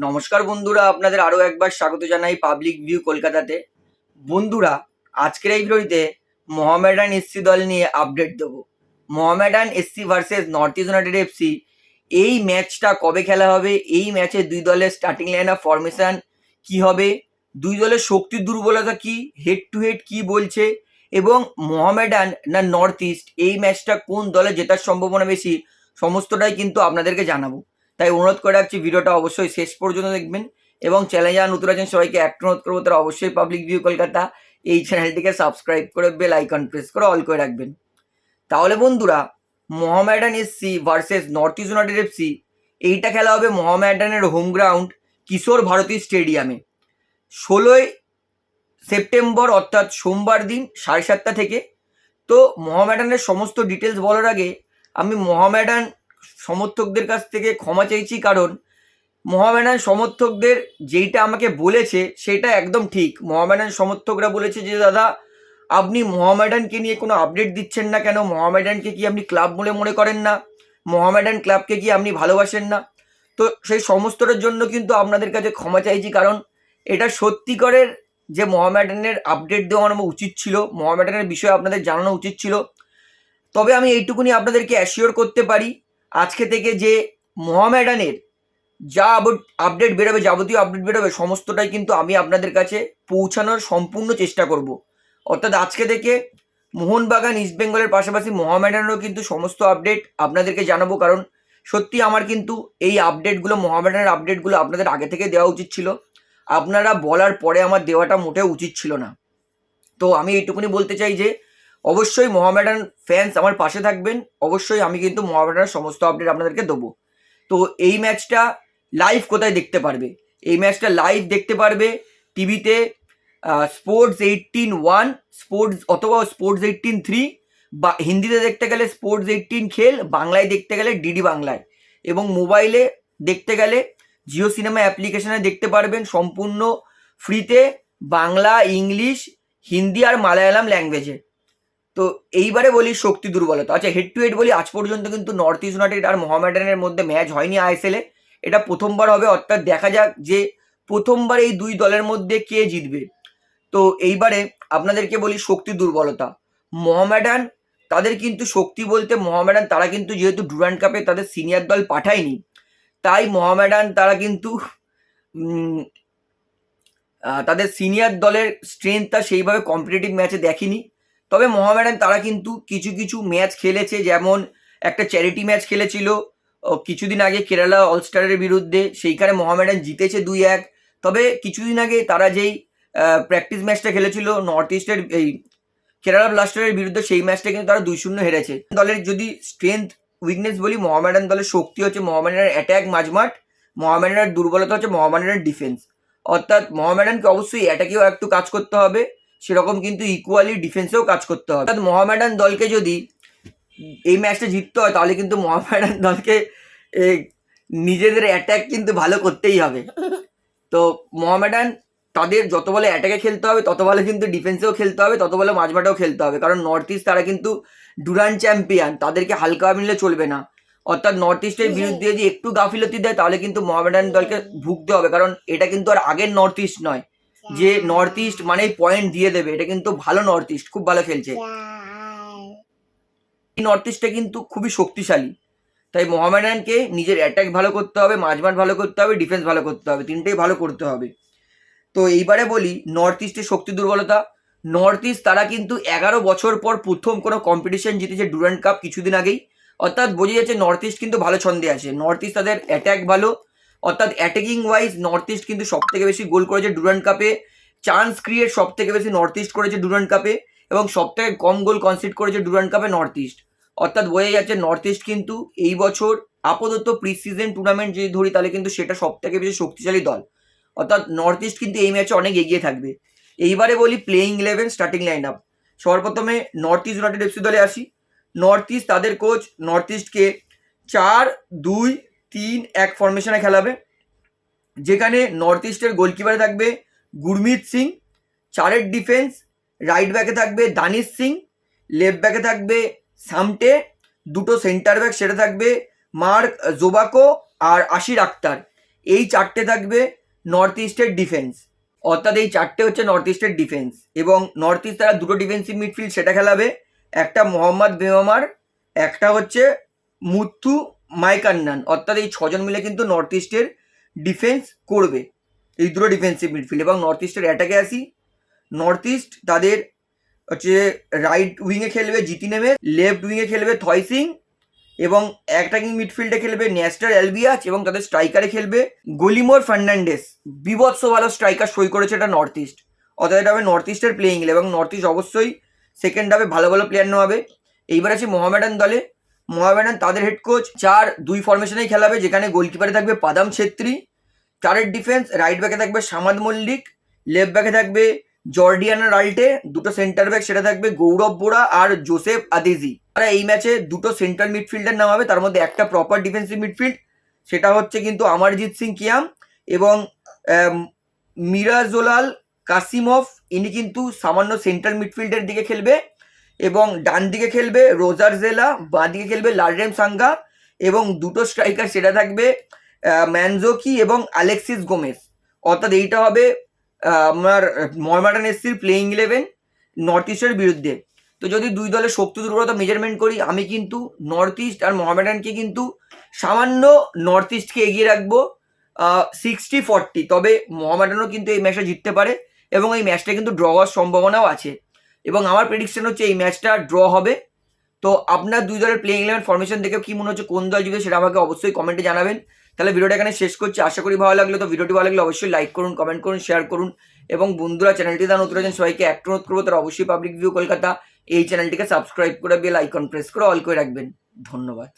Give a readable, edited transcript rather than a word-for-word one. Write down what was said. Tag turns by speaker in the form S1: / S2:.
S1: নমস্কার বন্ধুরা, আপনাদের আরও একবার স্বাগত জানাই পাবলিক ভিউ কলকাতাতে। বন্ধুরা, আজকের এই ভিডিওতে মোহামেডান এসসি দল নিয়ে আপডেট দেবো। Mohammedan SC versus north east United FC, এই ম্যাচটা কবে খেলা হবে, এই ম্যাচে দুই দলের স্টার্টিং লাইন আপ ফরমেশন কী হবে, দুই দলের শক্তি দুর্বলতা কী, হেড টু হেড কী বলছে, এবং মোহামেডান না নর্থ ইস্ট এই ম্যাচটা কোন দলে জেতার সম্ভাবনা বেশি, সমস্তটাই কিন্তু আপনাদেরকে জানাবো। তাই অনুরোধ করে রাখছি ভিডিওটা অবশ্যই শেষ পর্যন্ত দেখবেন, এবং চ্যানেলে যারা নতুন আছেন সবাইকে একটা অনুরোধ করবো তারা অবশ্যই পাবলিক ভিউ কলকাতা এই চ্যানেলটিকে সাবস্ক্রাইব করে বেল আইকন প্রেস করে অল করে রাখবেন। তাহলে বন্ধুরা, Mohammedan SC versus north east United FC, এইটা খেলা হবে মোহামেডানের হোম গ্রাউন্ড কিশোর ভারতী স্টেডিয়ামে 16ই সেপ্টেম্বর অর্থাৎ সোমবার দিন 7:30 থেকে। তো মোহামেডানের সমস্ত ডিটেলস বলার আগে আমি মোহামেডান সমর্থকদের কাছ থেকে ক্ষমা চাইছি, কারণ মোহামেডান সমর্থকদের যেইটা আমাকে বলেছে সেটা একদম ঠিক। মোহামেডান সমর্থকরা বলেছে যে দাদা, আপনি মোহামেডানকে নিয়ে কোনো আপডেট দিচ্ছেন না কেন, মোহামেডানকে কি আপনি ক্লাব বলে মনে করেন না, মোহামেডান ক্লাবকে কি আপনি ভালোবাসেন না? তো সেই সমস্তটার জন্য কিন্তু আপনাদের কাছে ক্ষমা চাইছি, কারণ এটা সত্যিকারের যে মোহামেডানের আপডেট দেওয়া আমার উচিত ছিল, মোহামেডানের বিষয়ে আপনাদের জানানো উচিত ছিল। তবে আমি এইটুকুনি আপনাদেরকে অ্যাসিওর করতে পারি আজকে থেকে যে মোহামেডানের যা আপডেট বেরোবে, যাবতীয় আপডেট বেরোবে, সমস্তটাই কিন্তু আমি আপনাদের কাছে পৌঁছানোর সম্পূর্ণ চেষ্টা করব। অর্থাৎ আজকে থেকে মোহনবাগান, ইস্টবেঙ্গলের পাশাপাশি মোহামেডানেরও কিন্তু সমস্ত আপডেট আপনাদেরকে জানাবো, কারণ সত্যি আমার কিন্তু এই আপডেটগুলো, মোহামেডানের আপডেটগুলো আপনাদের আগে থেকে দেওয়া উচিত ছিল। আপনারা বলার পরে আমার দেওয়াটা মোটেও উচিত ছিল না। তো আমি এইটুকুনি বলতে চাই যে অবশ্যই মোহামেডান ফ্যান্স আমার পাশে থাকবেন, অবশ্যই আমি কিন্তু মোহামেডানের সমস্ত আপডেট আপনাদেরকে দেবো। তো এই ম্যাচটা লাইভ কোথায় দেখতে পারবে? এই ম্যাচটা লাইভ দেখতে পারবে টিভিতে স্পোর্টস 18-1, স্পোর্টস অথবা স্পোর্টস 18-3, বা হিন্দিতে দেখতে গেলে স্পোর্টস 18 খেল, বাংলায় দেখতে গেলে ডিডি বাংলায়, এবং মোবাইলে দেখতে গেলে জিও সিনেমা অ্যাপ্লিকেশনে দেখতে পারবেন সম্পূর্ণ ফ্রিতে, বাংলা, ইংলিশ, হিন্দি আর মালায়ালাম ল্যাঙ্গুয়েজে। তো এইবারে বলি শক্তি দুর্বলতা। আচ্ছা, হেড টু হেড বলি, আজ পর্যন্ত কিন্তু নর্থ ইস্ট ইউনাইটেড আর মোহামেডানের মধ্যে ম্যাচ হয়নি আইএসএলে। এটা প্রথমবার হবে, অর্থাৎ দেখা যাক যে প্রথমবার এই দুই দলের মধ্যে কে জিতবে। তো এইবারে আপনাদেরকে বলি শক্তি দুর্বলতা। মোহামেডান, তাদের কিন্তু শক্তি বলতে মোহামেডান তারা কিন্তু যেহেতু ডুরান্ড কাপে তাদের সিনিয়র দল পাঠায়নি, তাই মোহামেডান তারা কিন্তু তাদের সিনিয়র দলের স্ট্রেংথটা সেইভাবে কম্পিটিটিভ ম্যাচে দেখেনি। তবে মোহামেডান তারা কিন্তু কিছু কিছু ম্যাচ খেলেছে, যেমন একটা চ্যারিটি ম্যাচ খেলেছিল কিছুদিন আগে কেরালা অলস্টারের বিরুদ্ধে, সেইখানে মোহামেডান জিতেছে 2-1। তবে কিছুদিন আগে তারা যেই প্র্যাকটিস ম্যাচটা খেলেছিল নর্থ ইস্টের এই কেরালা ব্লাস্টারের বিরুদ্ধে, সেই ম্যাচটা কিন্তু তারা 2-0 হেরেছে। দলের যদি স্ট্রেংথ উইকনেস বলি, মোহামেডান দলের শক্তি হচ্ছে মোহামেডানের অ্যাট্যাক মাঝমাঠ, মোহামেডানের দুর্বলতা হচ্ছে মোহামেডানের ডিফেন্স। অর্থাৎ মোহামেডানকে অবশ্যই অ্যাটাকেও একটু কাজ করতে হবে, সেরকম কিন্তু ইকুয়ালি ডিফেন্সেও কাজ করতে হবে। অর্থাৎ মোহামেডান দলকে যদি এই ম্যাচটা জিততে হয়, তাহলে কিন্তু মোহামেডান দলকে নিজেদের অ্যাটাক কিন্তু ভালো করতেই হবে। তো মোহামেডান তাদের যত বলে অ্যাটাকে খেলতে হবে, তত বলে কিন্তু ডিফেন্সেও খেলতে হবে, তত বলে মাঝমাঠেও খেলতে হবে, কারণ নর্থ ইস্ট তারা কিন্তু ডুরান্ড চ্যাম্পিয়ন, তাদেরকে হালকা নিলে চলবে না। অর্থাৎ নর্থ ইস্টের বিরুদ্ধে যদি একটু গাফিলতি দেয়, তাহলে কিন্তু মোহামেডান দলকে ভুগতে হবে, কারণ এটা কিন্তু আর আগের নর্থ ইস্ট নয় যে নর্থ ইস্ট মানে পয়েন্ট দিয়ে দেবে। এটা কিন্তু ভালো নর্থ ইস্ট, খুব ভালো খেলছে। এই নর্থ ইস্টটা কিন্তু খুবই শক্তিশালী। তাই মোহামেডানকে নিজের অ্যাটাক ভালো করতে হবে, মাঝমাঠ ভালো করতে হবে, ডিফেন্স ভালো করতে হবে, তিনটেই ভালো করতে হবে। তো এইবারে বলি নর্থ ইস্টের শক্তি দুর্বলতা। নর্থ ইস্ট তারা কিন্তু 11 বছর পর প্রথম কোনো কম্পিটিশন জিতেছে ডুরান্ড কাপ কিছুদিন আগেই। অর্থাৎ বোঝা যাচ্ছে নর্থ ইস্ট কিন্তু ভালো ছন্দে আছে। নর্থ ইস্ট তাদের অ্যাট্যাক ভালো, অর্থাৎ অ্যাটাকিং ওয়াইজ নর্থ ইস্ট কিন্তু সব থেকে বেশি গোল করেছে ডুরান্ড কাপে, চান্স ক্রিয়েট সব থেকে বেশি নর্থ ইস্ট করেছে ডুরান্ড কাপে, এবং সব থেকে কম গোল কনসিড করেছে ডুরান্ড কাপে নর্থ ইস্ট। অর্থাৎ বোঝা যাচ্ছে নর্থ ইস্ট কিন্তু এই বছর আপাতত প্রি সিজন টুর্নামেন্ট যদি ধরি, তাহলে কিন্তু সেটা সব থেকে বেশি শক্তিশালী দল। অর্থাৎ নর্থ ইস্ট কিন্তু এই ম্যাচে অনেক এগিয়ে থাকবে। এইবারে বলি প্লেইং 11 স্টার্টিং লাইন আপ। সবার প্রথমে নর্থ ইস্ট ইউনাইটেড এফসি দলে আসি। নর্থ ইস্ট তাদের কোচ নর্থ ইস্টকে 4-2-3-1 ফরমেশনে খেলাবে, যেখানে নর্থ ইস্টের গোলকিপারে থাকবে গুরমিত সিং, 4-এর ডিফেন্স, রাইট ব্যাকে থাকবে দানিশ সিং, লেফট ব্যাকে থাকবে সামটে, 2টো সেন্টার ব্যাক সেটা থাকবে মার্ক জোবাকো আর আশির আক্তার। এই চারটে থাকবে নর্থ ইস্টের ডিফেন্স, অর্থাৎ এই চারটে হচ্ছে নর্থ ইস্টের ডিফেন্স। এবং নর্থ ইস্ট তারা দুটো ডিফেন্সিভ মিডফিল্ড সেটা খেলাবে, একটা মোহাম্মদ বেমামার, একটা হচ্ছে মুথু মাইকান্নান, অর্থাৎ এই ছজন মিলে কিন্তু নর্থ ইস্টের ডিফেন্স করবে, এই দুটো ডিফেন্সিভ মিডফিল্ড। এবং নর্থ ইস্টের অ্যাটাকে আসি, নর্থ ইস্ট তাদের হচ্ছে রাইট উইংয়ে খেলবে জিতি নেমে, লেফট উইংয়ে খেলবে থয় সিং, এবং অ্যাটাকিং মিডফিল্ডে খেলবে নেস্টার অ্যালবিয়াচ, এবং তাদের স্ট্রাইকারে খেলবে গলিমোর ফার্নান্ডেস। বিভৎস ভালো স্ট্রাইকার সই করেছে এটা নর্থ ইস্ট, অর্থাৎ এটা হবে নর্থ ইস্টের প্লেইং ইলেভেন, এবং নর্থ ইস্ট অবশ্যই সেকেন্ড হাফে ভালো ভালো প্লেয়ার নেওয়া হবে। এইবার আছে মোহামেডান দলে। মোহামেডান তাদের হেড কোচ 4-2 ফরমেশনেই খেলাবে, যেখানে গোলকিপারে থাকবে পাদাম ছেত্রী, চারের ডিফেন্স রাইট ব্যাকে থাকবে সামাদ মল্লিক, লেফট ব্যাকে থাকবে জর্ডিয়ানা রাল্টে, দুটো সেন্টার ব্যাক সেটা থাকবে গৌরব বোরা আর জোসেফ আদিজি। তারা এই ম্যাচে দুটো সেন্ট্রাল মিডফিল্ডার নামাবে, তার মধ্যে একটা প্রপার ডিফেন্সিভ মিডফিল্ড, সেটা হচ্ছে কিন্তু অমরজিৎ সিং কিয়াম, এবং মিরাজোলাল কাসিমভ, ইনি কিন্তু সামান্য সেন্ট্রাল মিডফিল্ডের দিকে খেলবে, এবং ডান দিকে খেলবে রোজার জেলা, বাঁ দিকে খেলবে লালরেম সাঙ্গা, এবং দুটো স্ট্রাইকার সেটা থাকবে ম্যানজোকি এবং আলেক্সিস গোমেস। অর্থাৎ এইটা হবে আমার মোহামেডান এসসির প্লেইং ইলেভেন নর্থ ইস্টের বিরুদ্ধে। তো যদি দুই দলের শক্তি দুর্বলতা মেজারমেন্ট করি, আমি কিন্তু নর্থ ইস্ট আর মোহামেডানকে কিন্তু সামান্য নর্থ ইস্টকে এগিয়ে রাখবো 60-40। তবে মোহামেডানও কিন্তু এই ম্যাচটা জিততে পারে, এবং এই ম্যাচটা কিন্তু ড্র হওয়ার সম্ভাবনাও আছে, এবং আমার প্রেডিকশন হচ্ছে এই ম্যাচটা ড্র হবে। তো আপনার দুই দলের প্লেইং ইলেভেন ফরমেশন দেখে কি মনে হচ্ছে, কোন দল জিতবে সেটা আমাকে অবশ্যই কমেন্টে জানাবেন। তাহলে ভিডিওটা এখানে শেষ করছি, আশা করি ভালো লাগলো। তো ভিডিওটি ভালো লাগলে অবশ্যই লাইক করুন, কমেন্ট করুন, শেয়ার করুন, এবং বন্ধুরা চ্যানেলটি তারা নতুন আছেন সবাইকে একটা অনুরোধ করবো, তারা অবশ্যই পাবলিক ভিউ কলকাতা এই চ্যানেলটিকে সাবস্ক্রাইব করে বেল আইকন প্রেস করে অল করে রাখবেন। ধন্যবাদ।